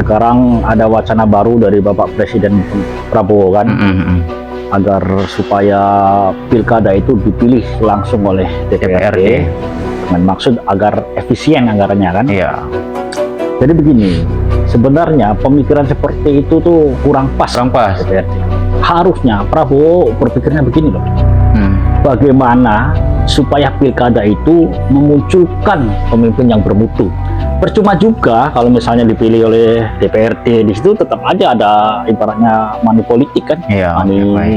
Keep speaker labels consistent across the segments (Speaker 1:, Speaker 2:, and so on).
Speaker 1: Sekarang ada wacana baru dari Bapak Presiden Prabowo kan, agar supaya pilkada itu dipilih langsung oleh DPRD dengan maksud agar efisien anggarannya kan.
Speaker 2: Iya.
Speaker 1: Jadi begini, sebenarnya pemikiran seperti itu tuh kurang pas. DPRD. Harusnya Prabowo berpikirnya begini loh. Bagaimana supaya pilkada itu memunculkan pemimpin yang bermutu. Percuma juga kalau misalnya dipilih oleh DPRD, di situ tetap aja ada ibaratnya money politik kan.
Speaker 2: Iya,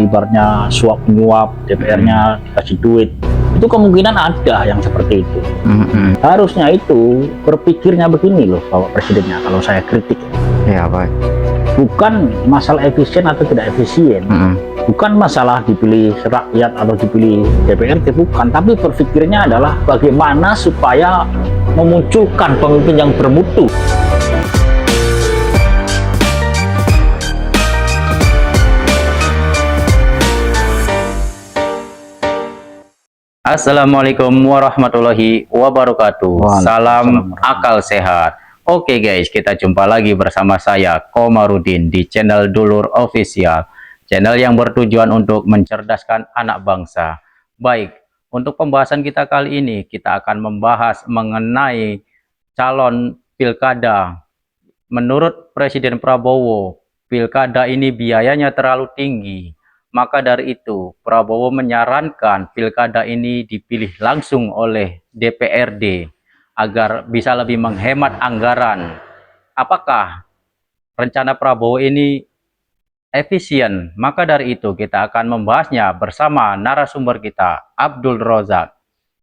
Speaker 1: Ibaratnya suap menyuap, DPR-nya dikasih duit. Itu kemungkinan ada yang seperti itu. Harusnya itu berpikirnya begini loh Bapak Presidennya, kalau saya kritik.
Speaker 2: Iya, baik.
Speaker 1: Bukan masalah efisien atau tidak efisien. Bukan masalah dipilih rakyat atau dipilih DPRD, bukan. Tapi berpikirnya adalah bagaimana supaya memunculkan pemimpin yang bermutu.
Speaker 2: Assalamualaikum warahmatullahi wabarakatuh. Salam akal sehat. Oke guys, kita jumpa lagi bersama saya Komarudin di channel Dulur Official, channel yang bertujuan untuk mencerdaskan anak bangsa. Baik, untuk pembahasan kita kali ini kita akan membahas mengenai calon pilkada. Menurut Presiden Prabowo, pilkada ini biayanya terlalu tinggi. Maka dari itu, Prabowo menyarankan pilkada ini dipilih langsung oleh DPRD agar bisa lebih menghemat anggaran. Apakah rencana Prabowo ini efisien? Maka dari itu kita akan membahasnya bersama narasumber kita, Abdul Rozak.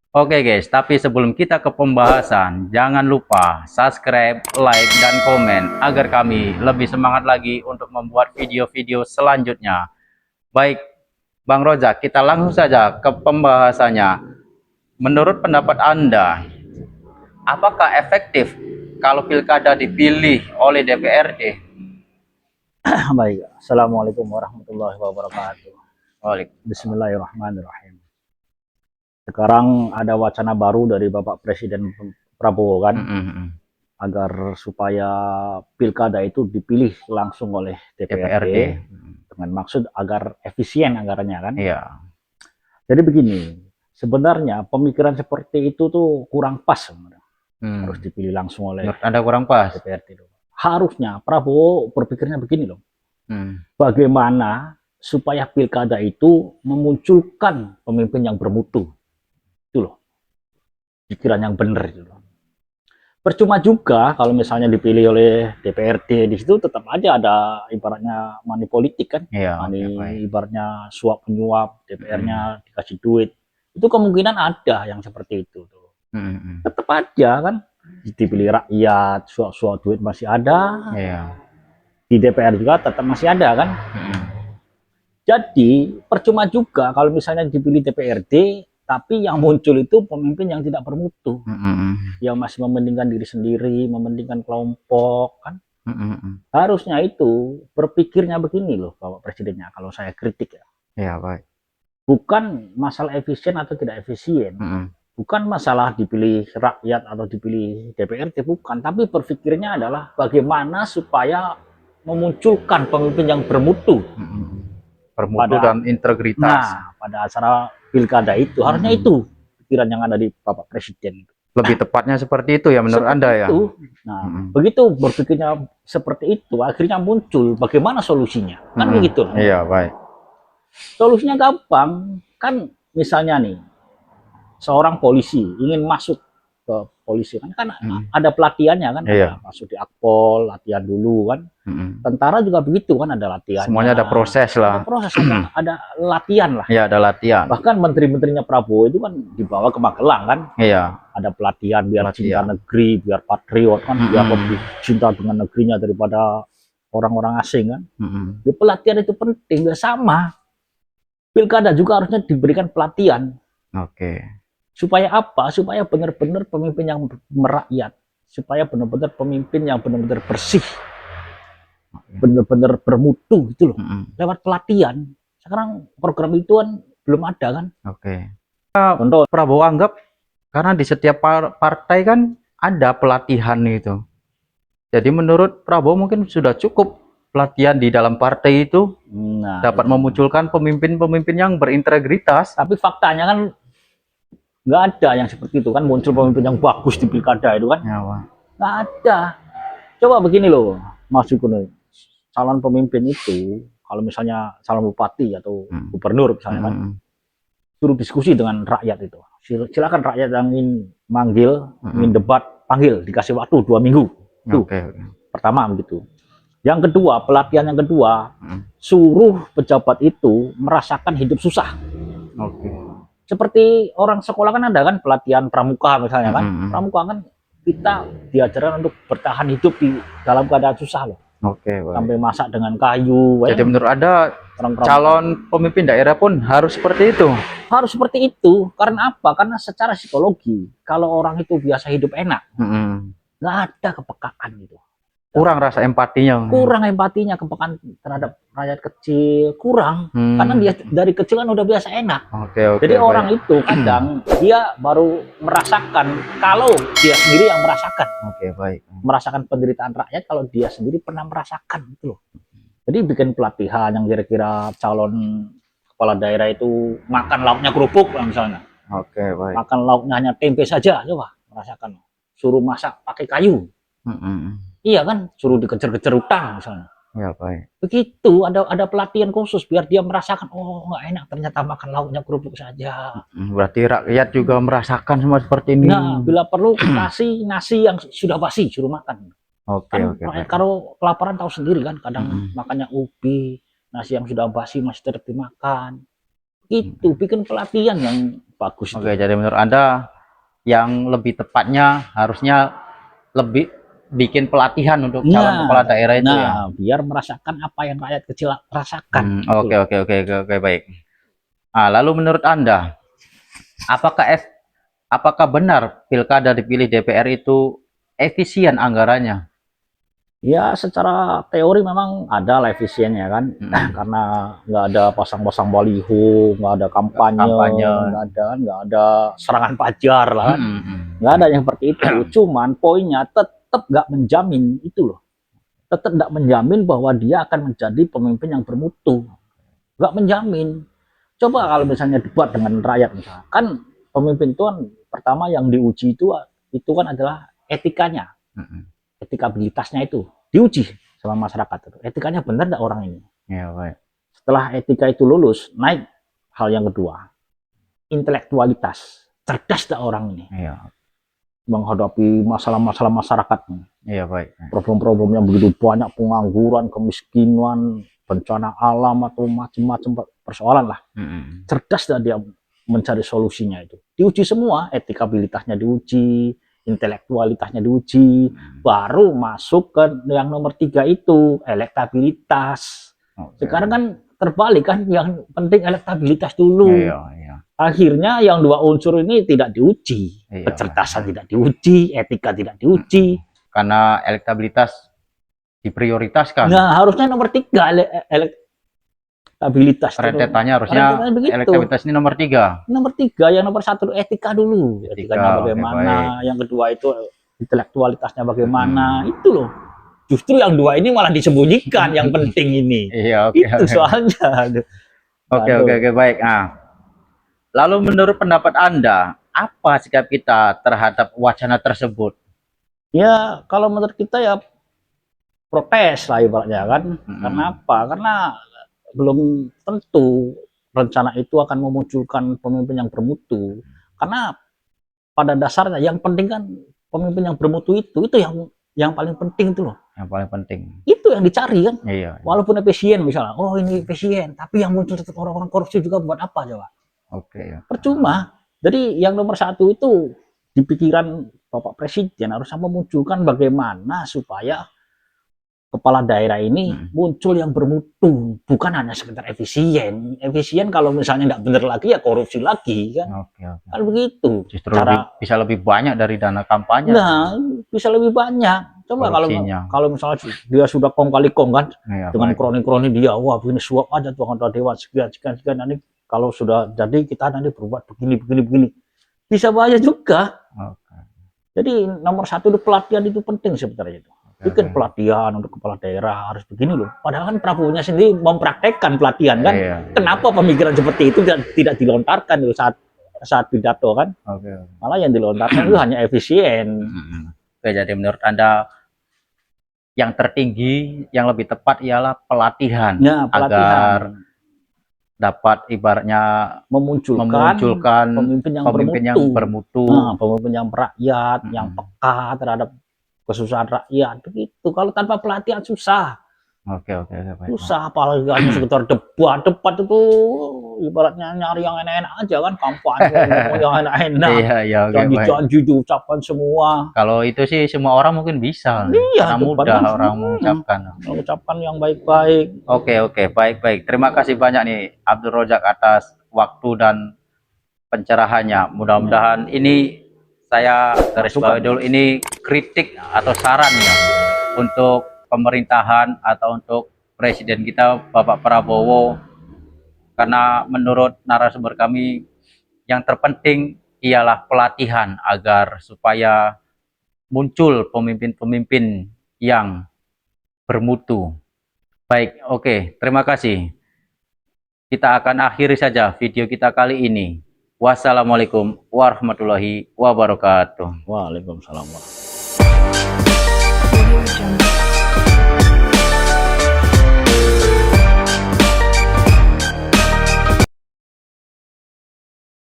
Speaker 2: Oke guys, tapi sebelum kita ke pembahasan, jangan lupa subscribe, like, dan komen agar kami lebih semangat lagi untuk membuat video-video selanjutnya. Baik, Bang Rozak, kita langsung saja ke pembahasannya. Menurut pendapat Anda, apakah efektif kalau pilkada dipilih oleh DPRD?
Speaker 1: Baik, Assalamualaikum warahmatullahi wabarakatuh.
Speaker 2: Waalaikumsalam.
Speaker 1: Bismillahirrahmanirrahim. Sekarang ada wacana baru dari Bapak Presiden Prabowo kan, agar supaya pilkada itu dipilih langsung oleh DPRD. Dengan maksud agar efisien anggarannya kan.
Speaker 2: Iya.
Speaker 1: Jadi begini, sebenarnya pemikiran seperti itu tuh kurang pas sebenarnya. Harus dipilih langsung oleh
Speaker 2: Anda kurang pas
Speaker 1: DPRD. Harusnya Prabowo berpikirnya begini loh. Bagaimana supaya pilkada itu memunculkan pemimpin yang bermutu. Itu loh. Pikiran yang benar itu loh. Percuma juga kalau misalnya dipilih oleh DPRD, di situ tetap aja ada ibaratnya money politik kan.
Speaker 2: Iya,
Speaker 1: ibaratnya suap menyuap, DPR-nya dikasih duit. Itu kemungkinan ada yang seperti itu tuh. Tetap aja kan dipilih rakyat, suap-suap duit masih ada. Di DPR juga tetap masih ada kan. Jadi percuma juga kalau misalnya dipilih DPRD, tapi yang muncul itu pemimpin yang tidak bermutu, yang masih mementingkan diri sendiri, mementingkan kelompok kan. Harusnya itu berpikirnya begini loh Bapak Presidennya, kalau saya kritik ya.
Speaker 2: Iya, baik.
Speaker 1: Bukan masalah efisien atau tidak efisien, bukan masalah dipilih rakyat atau dipilih DPRD, bukan. Tapi berpikirnya adalah bagaimana supaya memunculkan pemimpin yang bermutu.
Speaker 2: Bermutu dan integritas.
Speaker 1: Nah, pada acara pilkada itu harusnya itu pikiran yang ada di Bapak Presiden.
Speaker 2: Lebih tepatnya seperti itu ya menurut Anda ya.
Speaker 1: Nah, begitu berpikirnya seperti itu, akhirnya muncul bagaimana solusinya, kan begitu.
Speaker 2: Iya, baik.
Speaker 1: Solusinya gampang, kan misalnya nih seorang polisi ingin masuk ke polisi kan ada pelatihannya kan. Masuk di Akpol, latihan dulu kan. Tentara juga begitu kan, ada latihan.
Speaker 2: Semuanya ada proses lah.
Speaker 1: Ada proses, ada latihan lah.
Speaker 2: Iya, ada latihan.
Speaker 1: Bahkan menteri-menterinya Prabowo itu kan dibawa ke Magelang kan.
Speaker 2: Iya.
Speaker 1: Ada pelatihan biar cinta negeri, biar patriot kan, biar lebih cinta dengan negerinya daripada orang-orang asing kan. Di pelatihan itu penting, sama. Pilkada juga harusnya diberikan pelatihan. Supaya apa? Supaya benar-benar pemimpin yang merakyat, supaya benar-benar pemimpin yang benar-benar bersih, benar-benar bermutu gitu loh. Lewat pelatihan. Sekarang program itu kan belum ada kan. Contoh
Speaker 2: Prabowo anggap karena di setiap partai kan ada pelatihan itu. Jadi menurut Prabowo mungkin sudah cukup pelatihan di dalam partai itu
Speaker 1: Nah,
Speaker 2: dapat memunculkan pemimpin-pemimpin yang berintegritas.
Speaker 1: tapi faktanya kan nggak ada yang seperti itu kan, muncul pemimpin yang bagus di pilkada itu kan,
Speaker 2: Ya, Pak.
Speaker 1: nggak ada. Coba begini loh, Mas Yukun, calon pemimpin itu kalau misalnya calon bupati atau gubernur misalnya kan, suruh diskusi dengan rakyat itu. Silakan rakyat yang ingin manggil, ingin debat, panggil, dikasih waktu 2 minggu. Tuh, pertama begitu. Yang kedua, pelatihan yang kedua, suruh pejabat itu merasakan hidup susah. Seperti orang sekolah kan ada kan pelatihan pramuka misalnya kan. Pramuka kan kita diajarkan untuk bertahan hidup di dalam keadaan susah loh. Sampai masak dengan kayu.
Speaker 2: Jadi menurut Anda calon pemimpin daerah pun harus seperti itu?
Speaker 1: Harus seperti itu. Karena apa? Karena secara psikologi, kalau orang itu biasa hidup enak, nggak ada kepekaan gitu.
Speaker 2: Kurang rasa empatinya.
Speaker 1: Kurang empatinya, kepekaan terhadap rakyat kecil, kurang. Karena dia dari kecil kan udah biasa enak. Jadi orang itu kadang dia baru merasakan kalau dia sendiri yang merasakan. Merasakan penderitaan rakyat kalau dia sendiri pernah merasakan gitu loh. Jadi bikin pelatihan yang kira-kira calon kepala daerah itu makan lauknya kerupuk misalnya. Makan lauknya hanya tempe saja, coba merasakan. Suruh masak pakai kayu. Iya kan, suruh dikejar-kejar utang misalnya. Begitu, ada pelatihan khusus biar dia merasakan, oh nggak enak ternyata makan lauknya kerupuk saja.
Speaker 2: Berarti rakyat juga merasakan semua seperti ini.
Speaker 1: Nah, bila perlu kasih nasi yang sudah basi, suruh makan. Kalau kelaparan tahu sendiri kan, kadang makannya ubi, nasi yang sudah basi masih tetap dimakan. Itu bikin pelatihan yang bagus.
Speaker 2: Jadi menurut Anda yang lebih tepatnya harusnya lebih bikin pelatihan untuk calon kepala daerah itu ya.
Speaker 1: Biar merasakan apa yang rakyat kecil rasakan.
Speaker 2: Oke, baik. Lalu menurut Anda, apakah benar pilkada dipilih DPR itu efisien anggarannya?
Speaker 1: Ya, secara teori memang ada lah efisiennya kan, karena nggak ada pasang-pasang baliho, nggak ada kampanye, nggak ada serangan pajar lah kan, nggak ada yang seperti itu. Cuman poinnya tetap nggak menjamin itu loh, tetap nggak menjamin bahwa dia akan menjadi pemimpin yang bermutu, nggak menjamin. Coba kalau misalnya debat dengan rakyat misalnya, kan pemimpin itu kan pertama yang diuji itu kan adalah etikanya. Etikabilitasnya itu diuji sama masyarakat itu. Etikanya benar enggak orang ini? Setelah etika itu lulus, naik hal yang kedua. Intelektualitas. Cerdas enggak orang ini? Menghadapi masalah-masalah masyarakatnya. Problem-problem yang begitu banyak, pengangguran, kemiskinan, bencana alam atau macam-macam persoalan lah. Cerdas enggak dia mencari solusinya itu? Diuji semua, etikabilitasnya diuji, intelektualitasnya diuji, baru masuk ke yang nomor 3 itu, elektabilitas. Sekarang kan terbalik kan, yang penting elektabilitas dulu. Akhirnya yang 2 unsur ini tidak diuji, kecerdasan tidak diuji, etika tidak diuji.
Speaker 2: Karena elektabilitas diprioritaskan.
Speaker 1: Nah, harusnya nomor 3 elektabilitas.
Speaker 2: Rentetannya harusnya elektabilitas ini nomor 3.
Speaker 1: Nomor 3, yang nomor 1 etika dulu. Etikanya bagaimana, yang kedua itu intelektualitasnya bagaimana, itu loh. Justru yang 2 ini malah disembunyikan, yang penting ini. Itu soalnya.
Speaker 2: Oke, baik. Lalu menurut pendapat Anda, apa sikap kita terhadap wacana tersebut?
Speaker 1: Ya, kalau menurut kita ya protes lah ibaratnya kan. Karena apa? Karena belum tentu rencana itu akan memunculkan pemimpin yang bermutu. Karena pada dasarnya yang penting kan pemimpin yang bermutu itu yang paling penting itu loh.
Speaker 2: Yang paling penting.
Speaker 1: Itu yang dicari kan. Walaupun efisien misalnya, oh ini efisien, tapi yang muncul tetap orang-orang korupsi juga buat apa coba? Percuma. Jadi yang nomor 1 itu di pikiran Bapak Presiden harusnya memunculkan bagaimana supaya kepala daerah ini muncul yang bermutu, bukan hanya sekedar efisien. Efisien kalau misalnya nggak bener lagi ya korupsi lagi kan. Kan begitu.
Speaker 2: Justru bisa lebih banyak dari dana kampanye.
Speaker 1: Nah, bisa lebih banyak. Coba kalau misalnya dia sudah kong kali kong kan, dengan kroni-kroni dia, wah begini suap aja tuh anggota dewan sekian nanti kalau sudah jadi kita nanti berbuat begini. Bisa bahaya juga. Jadi nomor 1 itu pelatihan itu penting sebenarnya itu. bikin pelatihan untuk kepala daerah harus begini loh. Padahal kan Prabowo-nya sendiri mempraktekkan pelatihan kan. Kenapa pemikiran seperti itu tidak dilontarkan loh saat pidato kan? Malah yang dilontarkan itu hanya efisien.
Speaker 2: Oke, jadi menurut Anda yang tertinggi, yang lebih tepat ialah pelatihan,
Speaker 1: Ya,
Speaker 2: agar dapat ibaratnya memunculkan pemimpin yang bermutu.
Speaker 1: Nah, pemimpin yang merakyat, yang peka terhadap kesusahan rakyat. Begitu. Kalau tanpa pelatihan susah.
Speaker 2: Oke, baik.
Speaker 1: Susah, apalagi hanya sekitar debat itu ibaratnya nyari yang enak-enak aja kan, kampanye yang enak-enak.
Speaker 2: Iya,
Speaker 1: janji-janji diucapkan semua.
Speaker 2: Kalau itu sih semua orang mungkin bisa.
Speaker 1: Iya,
Speaker 2: karena mudah orang
Speaker 1: mengucapkan yang baik-baik.
Speaker 2: Oke, baik. Terima kasih banyak nih Abdul Rojak atas waktu dan pencerahannya. Mudah-mudahan ini saya garis bawahi dulu, ini kritik atau saran ya untuk pemerintahan atau untuk presiden kita Bapak Prabowo, karena menurut narasumber kami yang terpenting ialah pelatihan agar supaya muncul pemimpin-pemimpin yang bermutu. Baik, oke, terima kasih. Kita akan akhiri saja video kita kali ini. Wassalamualaikum warahmatullahi wabarakatuh.
Speaker 1: Waalaikumsalam.